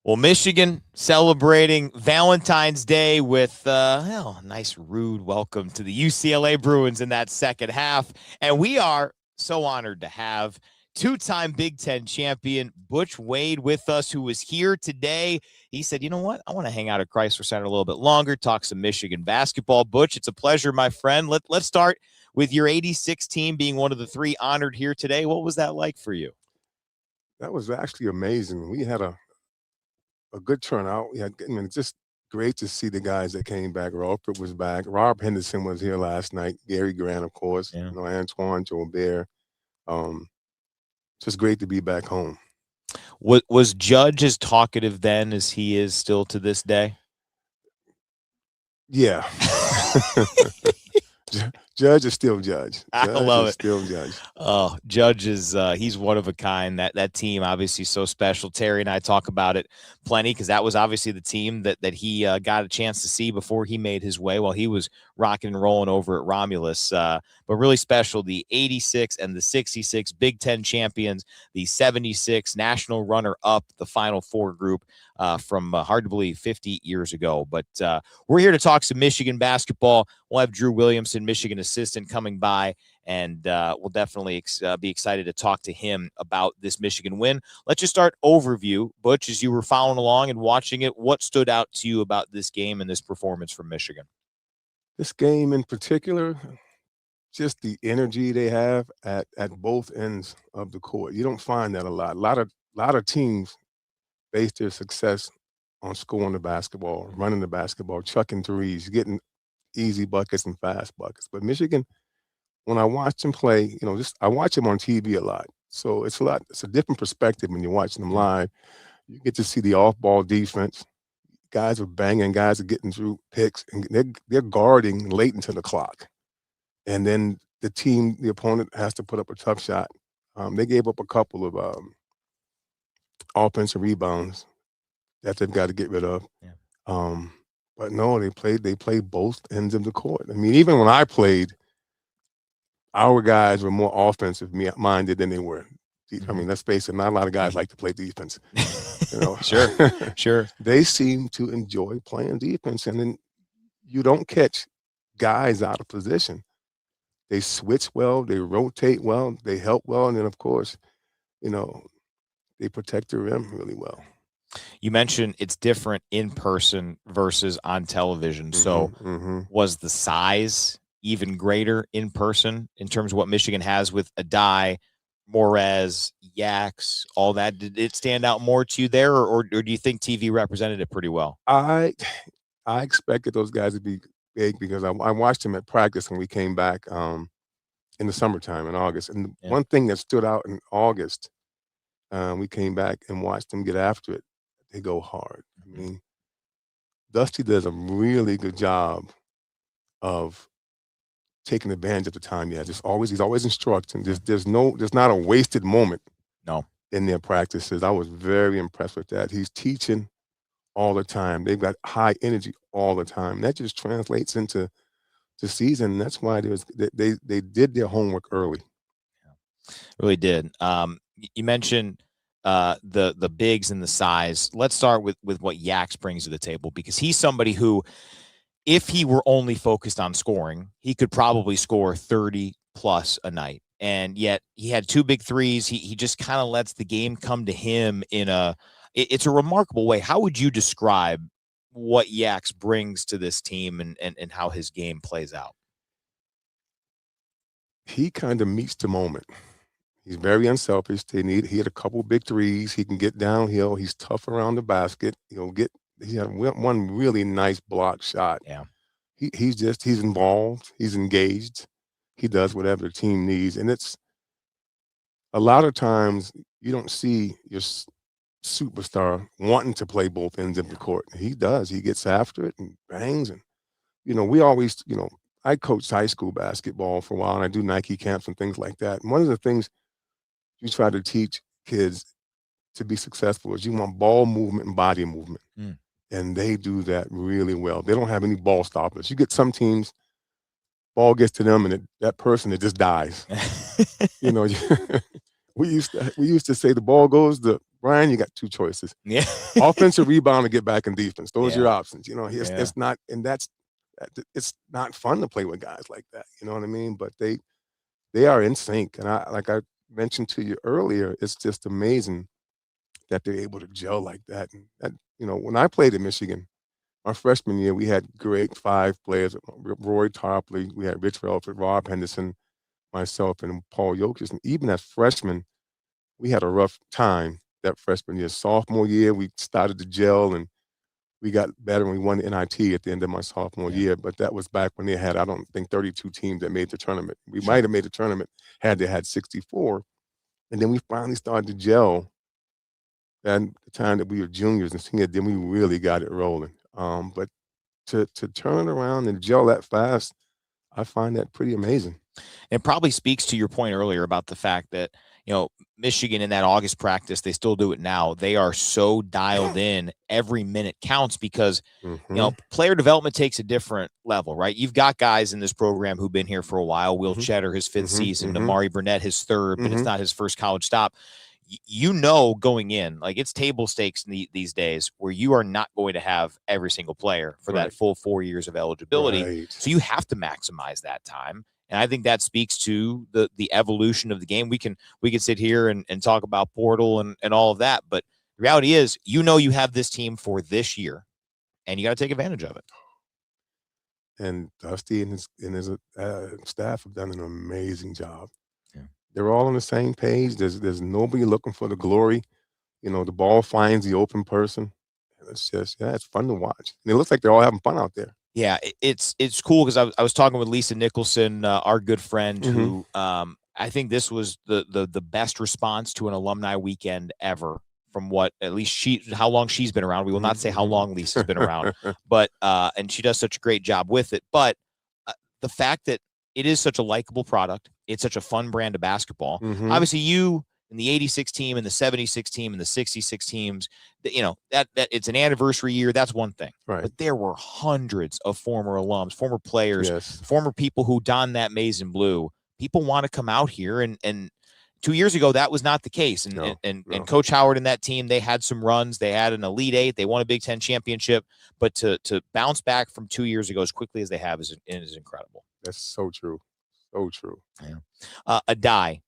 Well, Michigan celebrating Valentine's Day with a nice rude welcome to the UCLA Bruins in that second half. And we are so honored to have two-time Big Ten champion Butch Wade with us, who was here today. He said, you know what? I want to hang out at Chrysler Center a little bit longer, talk some Michigan basketball. Butch, it's a pleasure, my friend. Let's start with your 86 team being one of the three honored here today. What was that like for you? That was actually amazing. We had a good turnout. It's just great to see the guys that came back. Ralford was back. Rob Henderson was here last night. Gary Grant, of course. Yeah. Antoine Jobert. Um, just great to be back home. Was Judge as talkative then as he is still to this day? Yeah. Judge is still Judge. I love it. Still Judge. Oh, Judge is he's one of a kind. That team obviously so special. Terry and I talk about it plenty because that was obviously the team that he got a chance to see before he made his way while he was rocking and rolling over at Romulus. But really special, the 86 and the 66 Big Ten champions, the 76 national runner-up, the Final Four group from hard to believe 50 years ago. But we're here to talk some Michigan basketball. We'll have Drew Williamson, Michigan assistant, coming by, and we'll definitely be excited to talk to him about this Michigan win. Let's just start overview. Butch, as you were following along and watching it, what stood out to you about this game and this performance from Michigan? This game in particular, just the energy they have at both ends of the court. You don't find that a lot. A lot of teams base their success on scoring the basketball, running the basketball, chucking threes, getting easy buckets and fast buckets. But Michigan, when I watch them play, I watch them on TV a lot. So it's a different perspective when you're watching them live. You get to see the off-ball defense. Guys are banging, guys are getting through picks, and they're guarding late into the clock. And then the opponent has to put up a tough shot. They gave up a couple of offensive rebounds that they've got to get rid of. Yeah. But no, they played both ends of the court. I mean, even when I played, our guys were more offensive minded than they were. I mean, let's face it, not a lot of guys like to play defense. Sure. They seem to enjoy playing defense, and then you don't catch guys out of position. They switch well, they rotate well, they help well, and then of course, they protect the rim really well. You mentioned it's different in person versus on television. So was the size even greater in person in terms of what Michigan has with Aday, Morez, Yax, all that? Did it stand out more to you there, or do you think TV represented it pretty well? I expected those guys to be big because I watched them at practice when we came back in the summertime in August. And one thing that stood out in August, we came back and watched them get after it. They go hard. I mean, Dusty does a really good job of taking advantage of the time. Yeah, he's always instructing. There's not a wasted moment. No. In their practices. I was very impressed with that. He's teaching all the time. They've got high energy all the time. That just translates into the season. That's why they did their homework early. Yeah, really did. You mentioned the bigs and the size. Let's start with what Yax brings to the table, because he's somebody who, if he were only focused on scoring, he could probably score 30 plus a night. And yet he had two big threes. He just kind of lets the game come to him it's a remarkable way. How would you describe what Yax brings to this team and how his game plays out? He kind of meets the moment. He's very unselfish. He had a couple big threes. He can get downhill. He's tough around the basket. He had one really nice block shot. Yeah. He's involved. He's engaged. He does whatever the team needs. And it's a lot of times you don't see your superstar wanting to play both ends of the court. He does. He gets after it and bangs. And, we always, I coached high school basketball for a while, and I do Nike camps and things like that. And one of the things you try to teach kids to be successful is you want ball movement and body movement. And they do that really well. They don't have any ball stoppers. You get some teams, ball gets to them, and that person, it just dies. We used to say the ball goes, the Brian, you got two choices. Yeah. Offensive rebound to get back in defense. Those are your options. You know, it's not, and it's not fun to play with guys like that. You know what I mean? But they are in sync. And like I mentioned to you earlier, it's just amazing that they're able to gel like that. And that, you know, when I played at Michigan, our freshman year, we had great 5 players: Roy Tarpley, we had Rich Relford, Rob Henderson, myself, and Paul Yokis. And even as freshmen, we had a rough time that freshman year. Sophomore year, we started to gel and we got better and we won the NIT at the end of my sophomore year. But that was back when they had, I don't think, 32 teams that made the tournament. We might have made the tournament had they had 64. And then we finally started to gel. And the time that we were juniors and seniors, then we really got it rolling. But to turn around and gel that fast, I find that pretty amazing. It probably speaks to your point earlier about the fact that, you know, Michigan in that August practice, they still do it now. They are so dialed in, every minute counts because, you know, player development takes a different level, right? You've got guys in this program who've been here for a while. Will Cheddar, his 5th season, Nimari Burnett, his 3rd, but it's not his first college stop. You know, going in, like, it's table stakes these days where you are not going to have every single player for that full 4 years of eligibility. So you have to maximize that time. And I think that speaks to the evolution of the game. We can sit here and talk about portal and all of that. But the reality is, you know, you have this team for this year and you got to take advantage of it. And Dusty and his staff have done an amazing job. They're all on the same page. There's nobody looking for the glory. You know, the ball finds the open person. It's just, it's fun to watch. And it looks like they're all having fun out there. Yeah, it's cool because I was talking with Lisa Nicholson, our good friend, who I think this was the best response to an alumni weekend ever, from what at least how long she's been around. We will not say how long Lisa's been around, but and she does such a great job with it. But the fact that it is such a likable product, it's such a fun brand of basketball. Obviously, you and the 86 team and the 76 team and the 66 teams, you know, that it's an anniversary year. That's one thing. But there were hundreds of former alums, former players, former people who donned that maize and blue. People want to come out here. And 2 years ago, that was not the case. And Coach Howard and that team, they had some runs. They had an Elite 8. They won a Big Ten championship. But to bounce back from 2 years ago as quickly as they have is incredible. That's so true. So true. Yeah. Aday,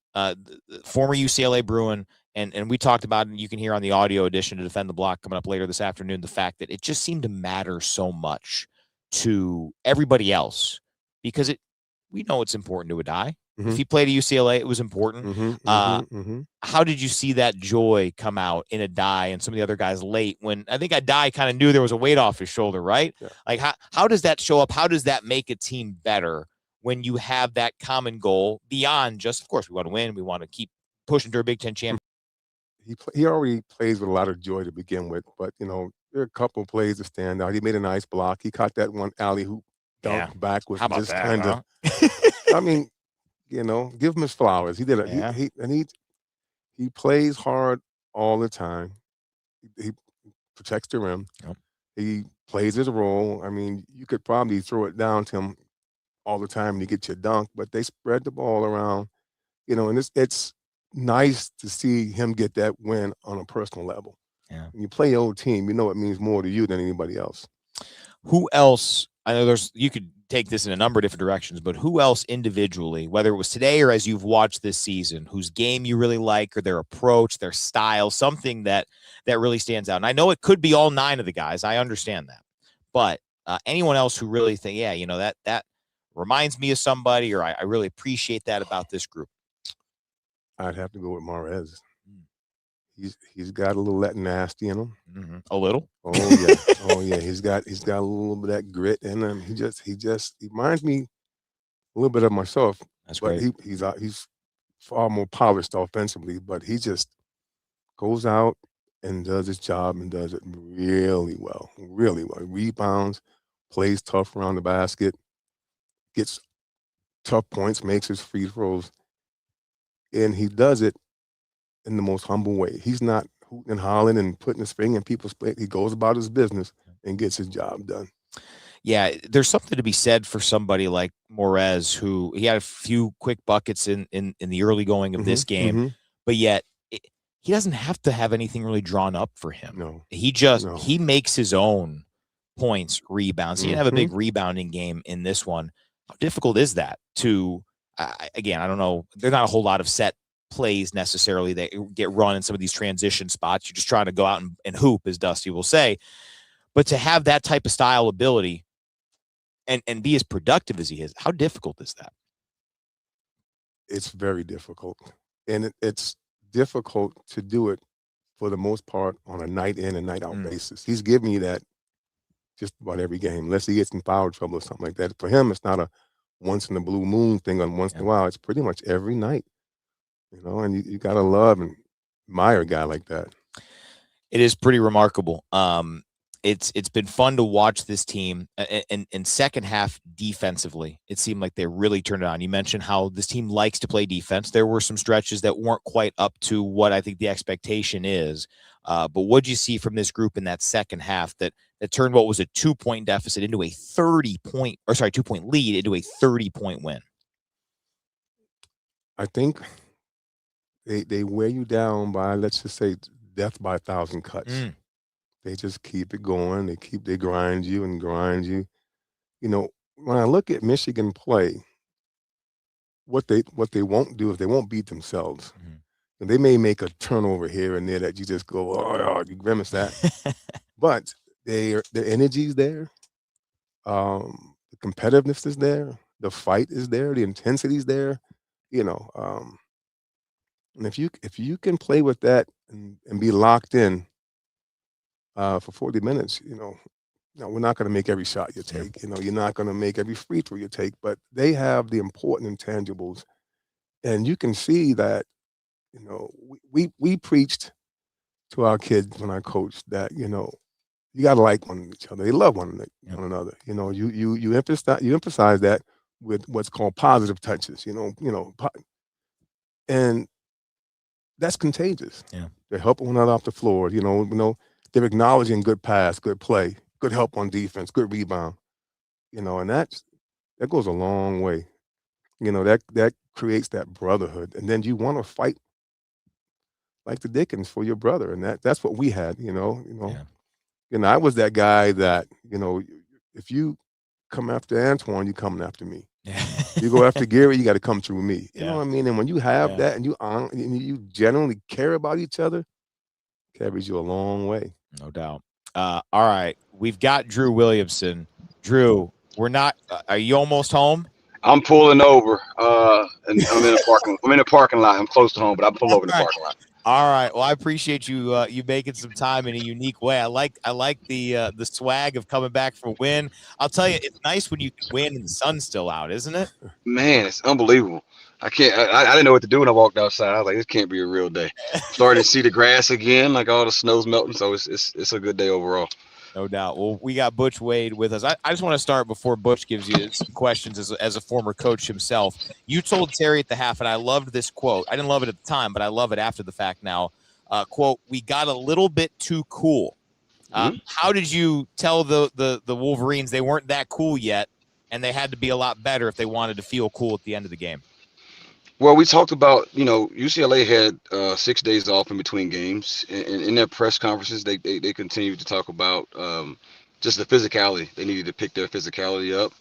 former UCLA Bruin, and we talked about, and you can hear on the audio edition to Defend the Block coming up later this afternoon, the fact that it just seemed to matter so much to everybody else because we know it's important to Aday. If he played at UCLA, it was important. How did you see that joy come out in Aday and some of the other guys late when I think Aday kind of knew there was a weight off his shoulder, right? Like, how does that show up? How does that make a team better when you have that common goal beyond just, of course, we want to win, we want to keep pushing to a Big Ten championship? He already plays with a lot of joy to begin with, but, you know, there are a couple of plays that stand out. He made a nice block. He caught that one alley hoop dunk backwards. How about just that, kind of, I mean, you know, give him his flowers. He did it. He plays hard all the time. He protects the rim. He plays his role. I mean, you could probably throw it down to him all the time and you get your dunk, but they spread the ball around, you know, and it's nice to see him get that win on a personal level. When you play your old team, you know it means more to you than anybody else. Who else? I know you could take this in a number of different directions, but who else individually, whether it was today or as you've watched this season, whose game you really like or their approach, their style, something that really stands out? And I know it could be all 9 of the guys. I understand that. But anyone else who really think, yeah, you know, that reminds me of somebody, or I really appreciate that about this group? I'd have to go with Mahrez. He's got a little that nasty in him. A little. Oh yeah. He's got a little bit of that grit in him. He reminds me a little bit of myself. That's but great. He's far more polished offensively, but he just goes out and does his job and does it really well. Really well. Rebounds, plays tough around the basket, gets tough points, makes his free throws, and he does it in the most humble way. He's not hooting and hollering and putting his finger in people's plate. He goes about his business and gets his job done. Yeah, there's something to be said for somebody like Mahrez, who he had a few quick buckets in the early going of this game, but yet he doesn't have to have anything really drawn up for him. No. He makes his own points, rebounds. He didn't have a big rebounding game in this one. How difficult is that to, again, I don't know. There's not a whole lot of set plays necessarily that get run in some of these transition spots. You're just trying to go out and hoop, as Dusty will say. But to have that type of style ability and be as productive as he is, how difficult is that? It's very difficult. And it's difficult to do it for the most part on a night in and night out basis. He's giving you that just about every game, unless he gets in foul trouble or something like that. For him, it's not a once in a blue moon thing on once in a while. It's pretty much every night, and you got to love and admire a guy like that. It is pretty remarkable. It's been fun to watch this team in second half defensively. It seemed like they really turned it on. You mentioned how this team likes to play defense. There were some stretches that weren't quite up to what I think the expectation is. But what'd you see from this group in that second half that turned what was a 2-point deficit into a 2-point lead into a 30-point win? I think they wear you down by, let's just say, death by 1,000 cuts. They just keep it going. They grind you and grind you. When I look at Michigan play, what they won't do is they won't beat themselves. And they may make a turnover here and there that you just go, oh, you grimace at. But their energy's there. The competitiveness is there. The fight is there. The intensity's there. And if you can play with that and be locked in for 40 minutes, we're not going to make every shot you take. You're not going to make every free throw you take, but they have the important intangibles. And you can see that, we preached to our kids when I coached that, you got to like each other. They love one another. You emphasize that with what's called positive touches, and that's contagious. Yeah. They're helping one another off the floor. They're acknowledging good pass, good play, good help on defense, good rebound. And that goes a long way. That creates that brotherhood, and then you want to fight like the Dickens for your brother, and that's what we had. I was that guy that if you come after Antoine, you coming after me. You go after Gary, you got to come through me. You know what I mean? And when you have that, and you generally care about each other, carries you a long way. No doubt. All right, we've got Drew Williamson. Drew, we're not. Are you almost home? I'm pulling over, and I'm in a parking lot. I'm close to home, but I'm pulling over in the parking lot. All right. Well, I appreciate you you making some time in a unique way. I like the swag of coming back for a win. I'll tell you, it's nice when you can win and the sun's still out, isn't it? Man, it's unbelievable. I didn't know what to do when I walked outside. I was like, this can't be a real day. Starting to see the grass again, like all the snow's melting. So it's a good day overall. No doubt. Well, we got Butch Wade with us. I just want to start before Butch gives you some questions as a former coach himself. You told Terry at the half, and I loved this quote. I didn't love it at the time, but I love it after the fact now. Quote, "We got a little bit too cool." How did you tell the Wolverines they weren't that cool yet, and they had to be a lot better if they wanted to feel cool at the end of the game? Well, we talked about, UCLA had 6 days off in between games. And in their press conferences, they continued to talk about just the physicality. They needed to pick their physicality up.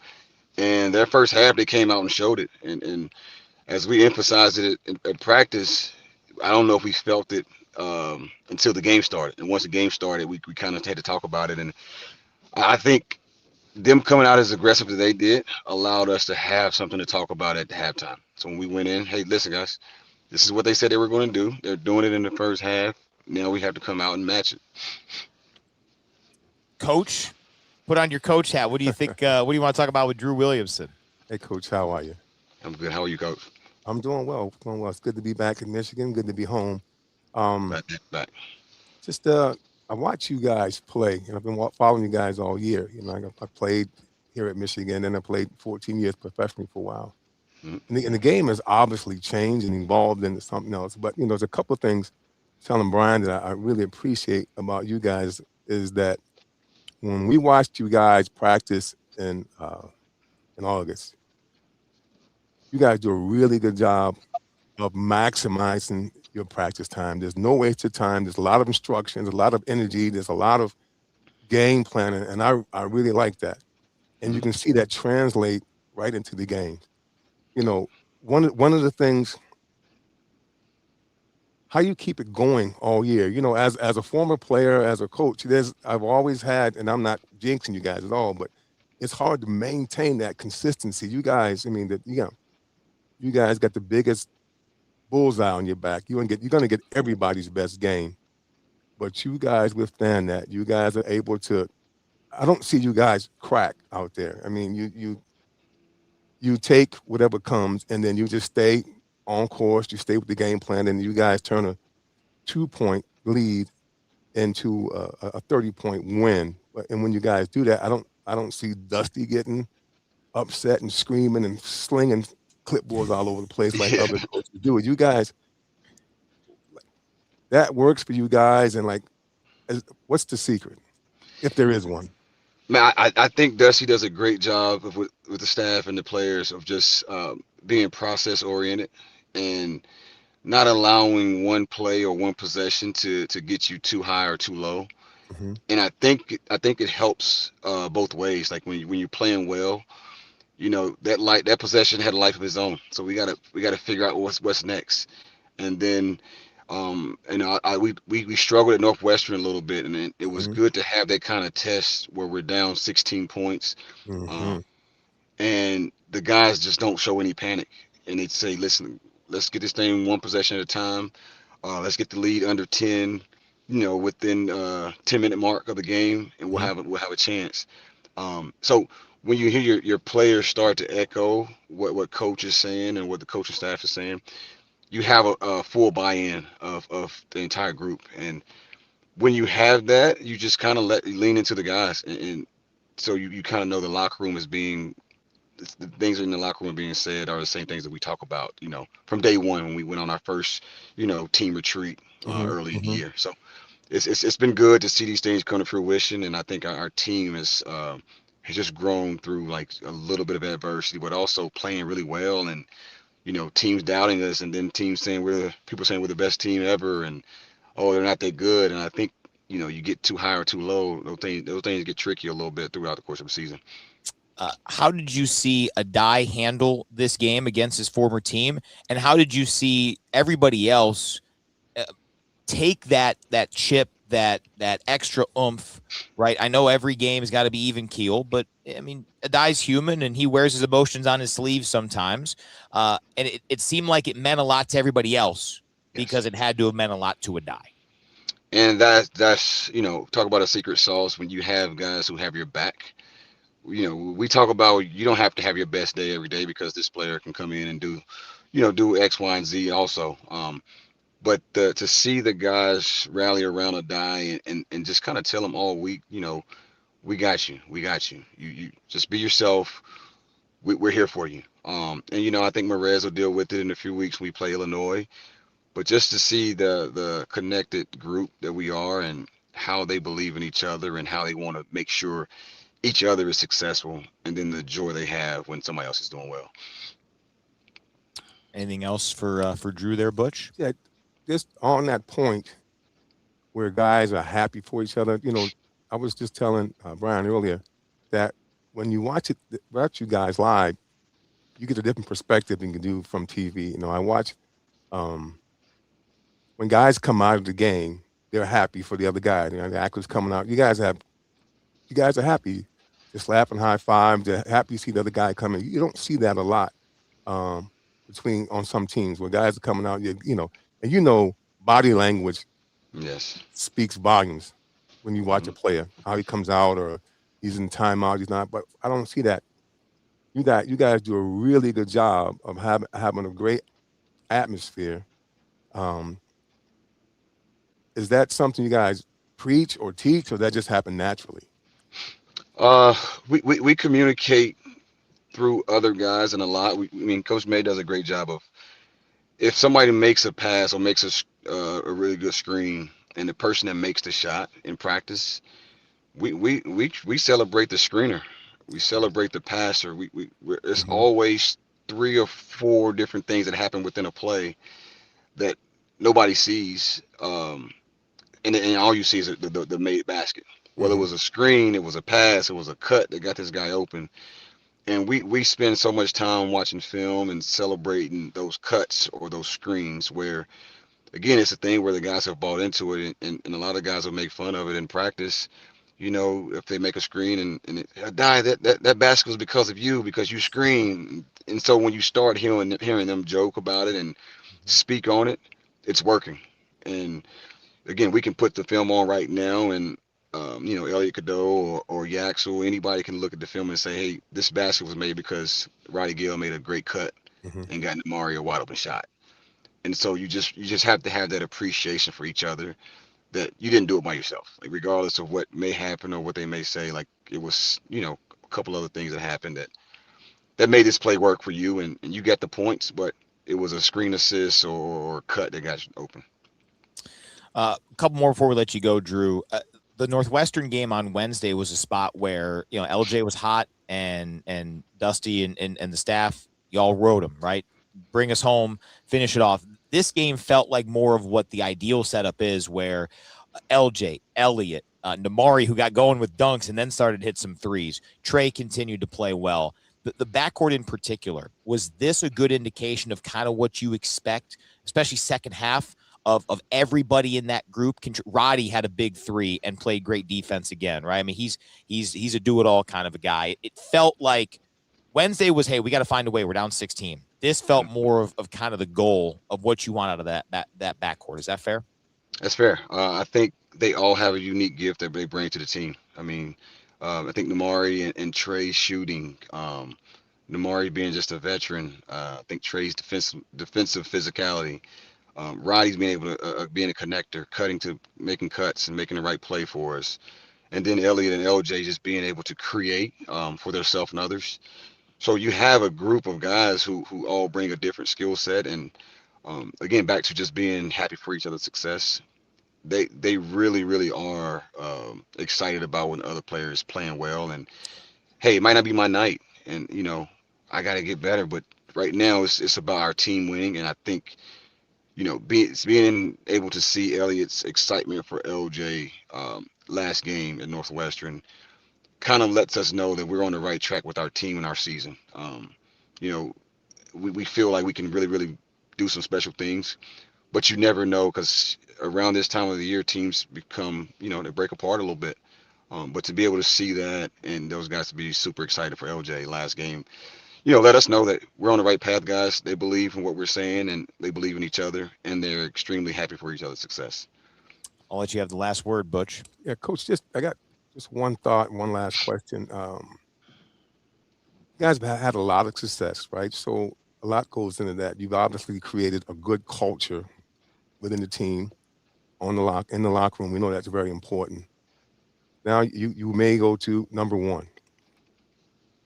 And their first half, they came out and showed it. And as we emphasized it in practice, I don't know if we felt it until the game started. And once the game started, we kind of had to talk about it. And I think them coming out as aggressive as they did allowed us to have something to talk about at the halftime. So when we went in, hey, listen, guys, this is what they said they were going to do. They're doing it in the first half. Now we have to come out and match it. Coach, put on your coach hat. What do you think? What do you want to talk about with Drew Williamson? Hey, Coach, how are you? I'm good. How are you, Coach? I'm doing well. It's good to be back in Michigan. Good to be home. Back. Just I watch you guys play, and I've been following you guys all year. I played here at Michigan, and I played 14 years professionally for a while. And the game has obviously changed and evolved into something else. But, there's a couple of things, telling Brian, that I really appreciate about you guys is that when we watched you guys practice in August, you guys do a really good job of maximizing your practice time. There's no wasted time. There's a lot of instructions, a lot of energy. There's a lot of game planning, and I really like that. And you Mhm. can see that translate right into the game. You know, one of the things, how you keep it going all year. You know, as a former player, as a coach, I've always had, and I'm not jinxing you guys at all, but it's hard to maintain that consistency. You guys, I mean, you guys got the biggest bullseye on your back. You're gonna get everybody's best game, but you guys withstand that. You guys are able to. I don't see you guys crack out there. I mean, you take whatever comes, and then you just stay on course. You stay with the game plan, and you guys turn a 2-point lead into a 30-point win. And when you guys do that, I don't see Dusty getting upset and screaming and slinging clipboards all over the place like Yeah. other coaches do. You guys, that works for you guys, and like, what's the secret, if there is one? Man, I think Dusty does a great job with the staff and the players of just being process oriented and not allowing one play or one possession to get you too high or too low. Hmm. And I think it helps both ways. Like when you're playing well, that possession had a life of its own. So we gotta figure out what's next. And then we struggled at Northwestern a little bit, and it was Hmm. good to have that kind of test where we're down 16 points, uh, Hmm. and the guys just don't show any panic, and they say, "Listen, let's get this thing one possession at a time. Let's get the lead under 10, within 10-minute mark of the game, and Hmm. we'll have a chance." So when you hear your players start to echo what coach is saying and what the coaching staff is saying, you have a full buy-in of the entire group. And when you have that, you just kind of lean into the guys, and so you kind of know the locker room is being the things in the locker room being said are the same things that we talk about, from day one when we went on our first, team retreat Hmm. early in the Hmm. year. So it's been good to see these things come to fruition, and I think our team has just grown through like a little bit of adversity, but also playing really well, and teams doubting us, and then people saying we're the best team ever, and oh, they're not that good. And I think you get too high or too low, those things get tricky a little bit throughout the course of the season. How did you see Aday handle this game against his former team, and how did you see everybody else uh, take that chip, that extra oomph? Right, I know every game has got to be even keel, but I mean, Aday's human and he wears his emotions on his sleeve sometimes. And it seemed like it meant a lot to everybody else Yes. because it had to have meant a lot to Aday. And that's talk about a secret sauce when you have guys who have your back. We talk about you don't have to have your best day every day because this player can come in and do X, Y, and Z also. But to see the guys rally around a die and just kind of tell them all week, we got you, we got you. You just be yourself. We're here for you. And I think Merez will deal with it in a few weeks when we play Illinois. But just to see the connected group that we are and how they believe in each other and how they want to make sure each other is successful, and then the joy they have when somebody else is doing well. Anything else for Drew there, Butch? Yeah, just on that point where guys are happy for each other. I was just telling Brian earlier that when you watch you guys live, you get a different perspective than you can do from TV. I watch um, when guys come out of the game, they're happy for the other guy. The actors coming out. You guys are happy, just laughing, high five. They're happy to see the other guy coming. You don't see that a lot um, between on some teams where guys are coming out. And body language Yes. speaks volumes when you watch Hmm. a player, how he comes out or he's in timeout, he's not. But I don't see that. You guys do a really good job of having a great atmosphere. Um, is that something you guys preach or teach, or that just happen naturally? Uh, we communicate through other guys and a lot. I mean, Coach May does a great job of if somebody makes a pass or makes a really good screen, and the person that makes the shot in practice, we celebrate the screener. We celebrate the passer. It's Hmm. always three or four different things that happen within a play that nobody sees. And all you see is the made basket. Whether it was a screen, it was a pass, it was a cut that got this guy open. And we spend so much time watching film and celebrating those cuts or those screens where, again, it's a thing where the guys have bought into it, and a lot of guys will make fun of it in practice. If they make a screen that basket was because of you, because you screen. And so when you start hearing them joke about it and speak on it, it's working. And again, we can put the film on right now, and Elliot Cadeau or Yaxel, anybody can look at the film and say, hey, this basket was made because Roddy Gill made a great cut and got Nimari a wide open shot. And so you just have to have that appreciation for each other, that you didn't do it by yourself. Like, regardless of what may happen or what they may say, like, it was, a couple other things that happened that made this play work for you, and you got the points, but it was a screen assist or cut that got you open. A couple more before we let you go, Drew. The Northwestern game on Wednesday was a spot where, LJ was hot and Dusty and the staff, y'all rode him, right? Bring us home, finish it off. This game felt like more of what the ideal setup is, where LJ, Elliott, Nimari, who got going with dunks and then started to hit some threes. Trey continued to play well. The backcourt in particular, was this a good indication of kind of what you expect, especially second half, of everybody in that group? Roddy had a big three and played great defense again, right? I mean, he's a do-it-all kind of a guy. It felt like Wednesday was, hey, we got to find a way. We're down 16. This felt more of kind of the goal of what you want out of that backcourt. Is that fair? That's fair. I think they all have a unique gift that they bring to the team. I mean, I think Nimari and Trey's shooting, Nimari being just a veteran, I think Trey's defensive physicality, Roddy's being able to being a connector, cutting to making cuts and making the right play for us, and then Elliott and LJ just being able to create for themselves and others. So you have a group of guys who all bring a different skill set, and again, back to just being happy for each other's success. They really are excited about when the other player is playing well. And hey, it might not be my night, and I got to get better, but right now it's about our team winning. And I think being able to see Elliott's excitement for LJ last game at Northwestern kind of lets us know that we're on the right track with our team and our season. We feel like we can really do some special things, but you never know, because around this time of the year, teams become, they break apart a little bit. But to be able to see that and those guys to be super excited for LJ last game, let us know that we're on the right path, guys. They believe in what we're saying, and they believe in each other, and they're extremely happy for each other's success. I'll let you have the last word, Butch. Yeah, Coach, I got just one thought, one last question. You guys have had a lot of success, right? So a lot goes into that. You've obviously created a good culture within the team, in the locker room. We know that's very important. Now you may go to number one.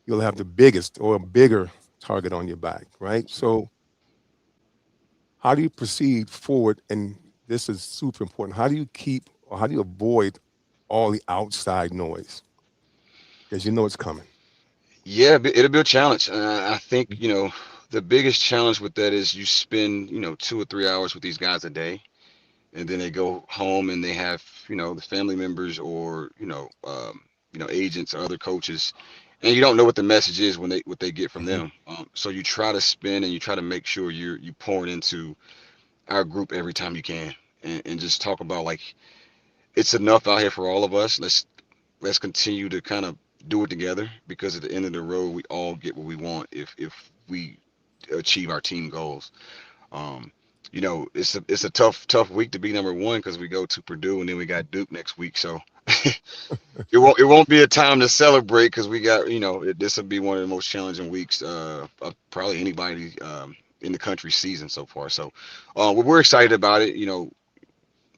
You'll have the biggest or a bigger target on your back, right? So how do you proceed forward? And this is super important. How do you avoid all the outside noise? Because it's coming. Yeah, it'll be a challenge. I think, the biggest challenge with that is you spend, 2 or 3 hours with these guys a day, and then they go home and they have, the family members or, agents or other coaches, and you don't know what the message is what they get from them. So you try to spin and you try to make sure you pouring into our group every time you can, and just talk about, like, it's enough out here for all of us. Let's continue to kind of do it together, because at the end of the road, we all get what we want if we achieve our team goals. It's a tough week to be number one, because we go to Purdue and then we got Duke next week. So it won't be a time to celebrate, because we got, this will be one of the most challenging weeks of probably anybody in the country's season so far. So we're excited about it.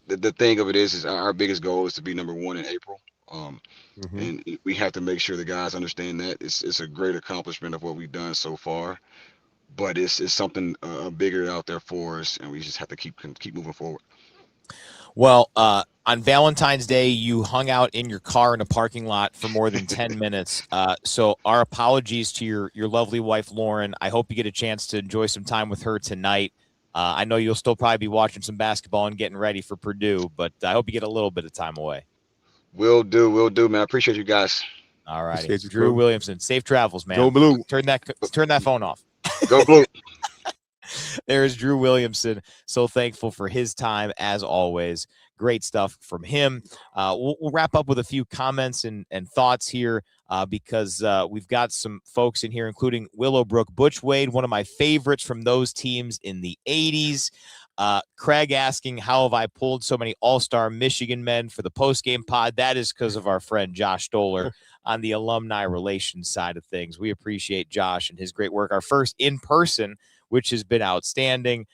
The thing of it is our biggest goal is to be number one in April. And we have to make sure the guys understand that it's a great accomplishment of what we've done so far, but it's something bigger out there for us, and we just have to keep moving forward. Well, on Valentine's Day, you hung out in your car in a parking lot for more than 10 minutes. So our apologies to your lovely wife, Lauren. I hope you get a chance to enjoy some time with her tonight. I know you'll still probably be watching some basketball and getting ready for Purdue, but I hope you get a little bit of time away. Will do, man. I appreciate you guys. All righty. Appreciate you, Drew Drew. Williamson, safe travels, man. Go Blue. Turn that phone off. Go Blue. There's Drew Williamson. So thankful for his time, as always. Great stuff from him. We'll wrap up with a few comments and thoughts here because we've got some folks in here, including Willowbrook. Butch Wade, one of my favorites from those teams in the 80s. Craig asking, how have I pulled so many all-star Michigan men for the post-game pod? That is because of our friend Josh Stoller on the alumni relations side of things. We appreciate Josh and his great work. Our first in-person, which has been outstanding.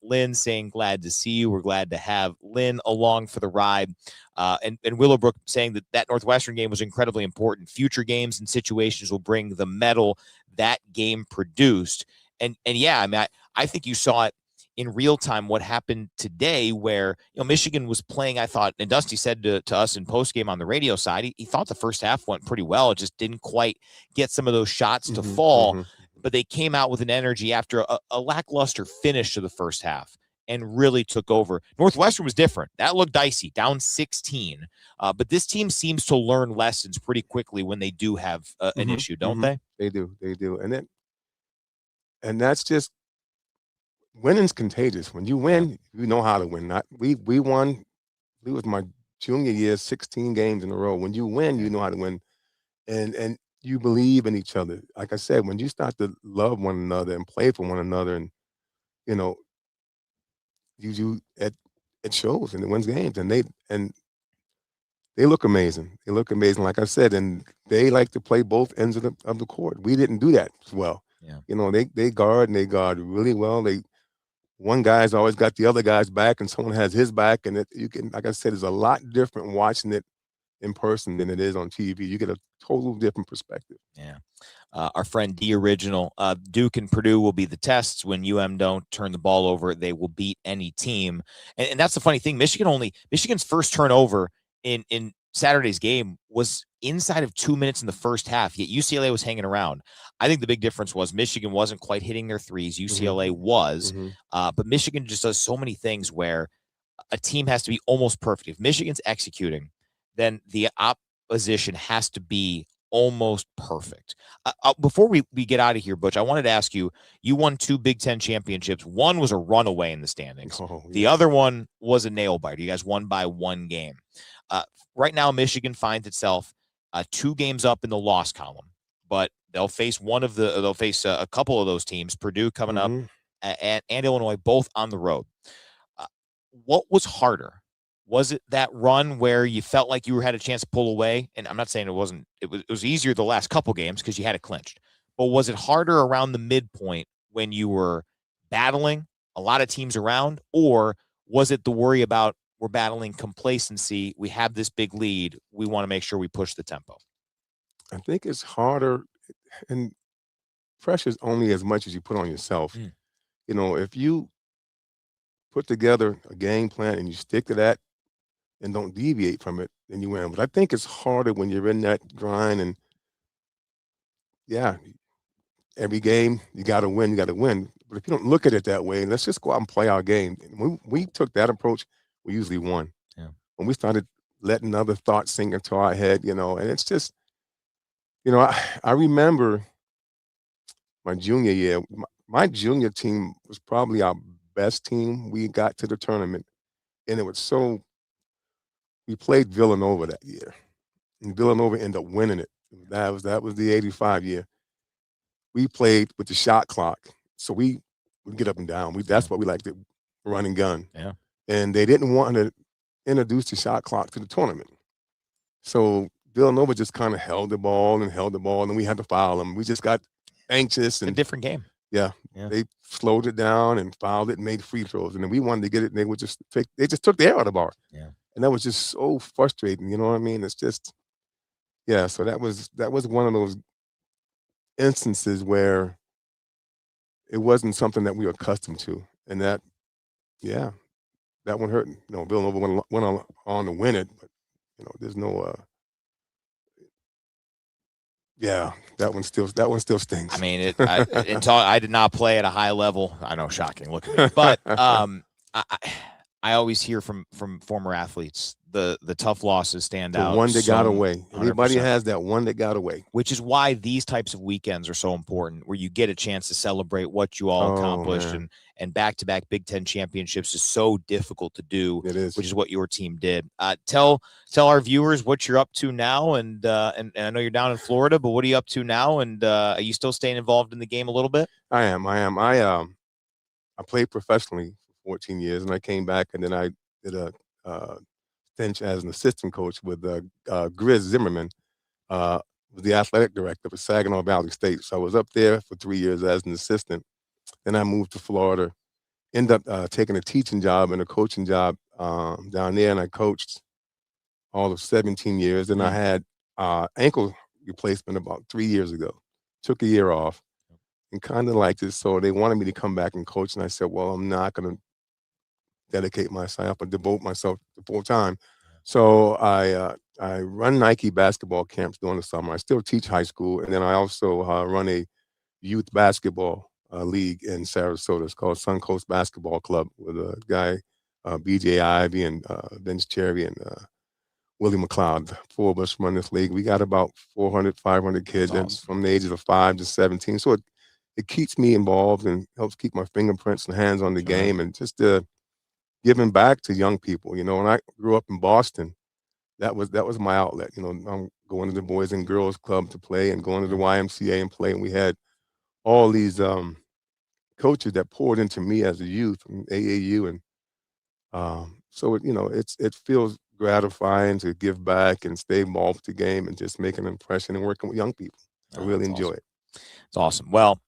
Lynn saying, glad to see you. We're glad to have Lynn along for the ride. And Willowbrook saying that Northwestern game was incredibly important. Future games and situations will bring the medal that game produced. And yeah, I mean, I think you saw it in real time what happened today where, Michigan was playing, I thought, and Dusty said to us in postgame on the radio side, he thought the first half went pretty well. It just didn't quite get some of those shots to fall. But they came out with an energy after a lackluster finish to the first half and really took over. Northwestern was different. That looked dicey, down 16. But this team seems to learn lessons pretty quickly when they do have an issue, don't they? They do. And that's just, winning's contagious. When you win, you know how to win. We won. It was my junior year, 16 games in a row. When you win, you know how to win. And you believe in each other. Like I said, when you start to love one another and play for one another, and it shows and it wins games. And they look amazing. They look amazing, like I said, and they like to play both ends of the court. We didn't do that as well. Yeah. They guard and they guard really well. One guy's always got the other guy's back, and someone has his back, and you can, like I said, it's a lot different watching it in person than it is on TV. You get a total different perspective. Yeah. Our friend D Original, Duke and Purdue will be the tests. When don't turn the ball over, they will beat any team. And that's the funny thing. Michigan's first turnover in Saturday's game was inside of 2 minutes in the first half, yet UCLA was hanging around. I think the big difference was Michigan wasn't quite hitting their threes. UCLA was, but Michigan just does so many things where a team has to be almost perfect. If Michigan's executing, then the opposition has to be almost perfect. Before we get out of here, Butch, I wanted to ask you, you won 2 Big Ten championships. One was a runaway in the standings. The other one was a nail biter. You guys won by 1 game. Right now, Michigan finds itself 2 games up in the loss column, but they'll face a couple of those teams, Purdue coming up and Illinois, both on the road. What was harder? Was it that run where you felt like you had a chance to pull away? And I'm not saying it wasn't. It was easier the last couple games because you had it clinched. But was it harder around the midpoint when you were battling a lot of teams around, or was it the worry about we're battling complacency? We have this big lead. We want to make sure we push the tempo. I think it's harder, and pressure's only as much as you put on yourself. If you put together a game plan and you stick to that and don't deviate from it, then you win. But I think it's harder when you're in that grind, and every game you got to win. But if you don't look at it that way, let's just go out and play our game. When we took that approach, we usually won. Yeah. When we started letting other thoughts sink into our head, and it's just, I remember my junior year. My junior team was probably our best team. We got to the tournament, and it was so. We played Villanova that year, and Villanova ended up winning it. That was the '85 year. We played with the shot clock, so we would get up and down. That's what we like to run and gun. Yeah. And they didn't want to introduce the shot clock to the tournament, so Villanova just kind of held the ball, and we had to foul them. We just got anxious. And a different game. Yeah. They slowed it down and fouled it and made free throws, and then we wanted to get it, and they just took the air out of the bar. Yeah. And that was just so frustrating. You know what I mean? It's just, so that was one of those instances where it wasn't something that we were accustomed to, and that one hurt. Villanova went on to win it, but there's Yeah, that one still stings. I mean, I did not play at a high level. I know, shocking. Look at me, but I always hear from former athletes the tough losses stand The out. one that got so away. Everybody has that one that got away. Which is why these types of weekends are so important, where you get a chance to celebrate what you all accomplished, and back-to-back Big Ten championships is so difficult to do. It is. Which is what your team did. Tell our viewers what you're up to now, and I know you're down in Florida, but what are you up to now? And are you still staying involved in the game a little bit? I am. I played professionally for 14 years, and I came back, and then I did a stint as an assistant coach with Grizz Zimmerman, was the athletic director for Saginaw Valley State. So I was up there for 3 years as an assistant. Then I moved to Florida, ended up taking a teaching job and a coaching job down there, and I coached all of 17 years. And I had ankle replacement about 3 years ago. Took a year off and kind of liked it. So they wanted me to come back and coach. And I said, well, I'm not going to dedicate myself and devote myself to full time. So I run Nike basketball camps during the summer. I still teach high school. And then I also run a youth basketball league in Sarasota. It's called Suncoast Basketball Club with a guy, BJ Ivy and Vince Cherry and Willie McLeod. 4 of us run this league. We got about 400, 500 kids awesome. from the ages of 5 to 17. So it keeps me involved and helps keep my fingerprints and hands on the game, and just giving back to young people. You know, when I grew up in Boston, that was my outlet. You know, I'm going to the Boys and Girls Club to play and going to the YMCA and play. And we had all these coaches that poured into me as a youth from AAU. And so, it feels gratifying to give back and stay involved with the game and just make an impression and working with young people. I really enjoy it. It's awesome. Well,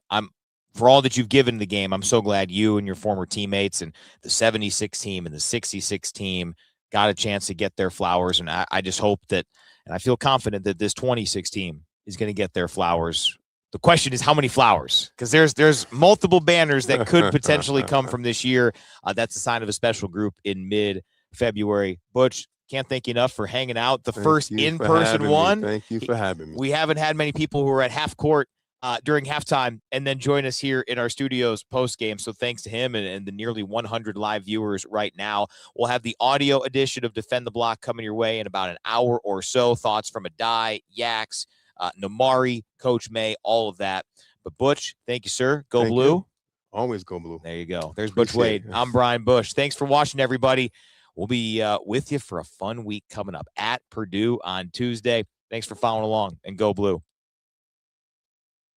for all that you've given the game, I'm so glad you and your former teammates and the 76 team and the 66 team got a chance to get their flowers. And I just hope that, and I feel confident that this 26 team is going to get their flowers. The question is how many flowers, because there's multiple banners that could potentially come from this year. That's a sign of a special group in mid-February. Butch, can't thank you enough for hanging out. The first in-person one. Thank you for having me. We haven't had many people who are at half court during halftime and then join us here in our studios post game. So thanks to him and the nearly 100 live viewers right now. We'll have the audio edition of Defend the Block coming your way in about an hour or so. Thoughts from Aday, Yax, Nimari, Coach May, all of that. But Butch, thank you, sir. Go Thank Blue. You. Always go Blue. There you go. There's Butch Wade. I'm Brian Bush. Thanks for watching, everybody. We'll be with you for a fun week coming up at Purdue on Tuesday. Thanks for following along, and go Blue.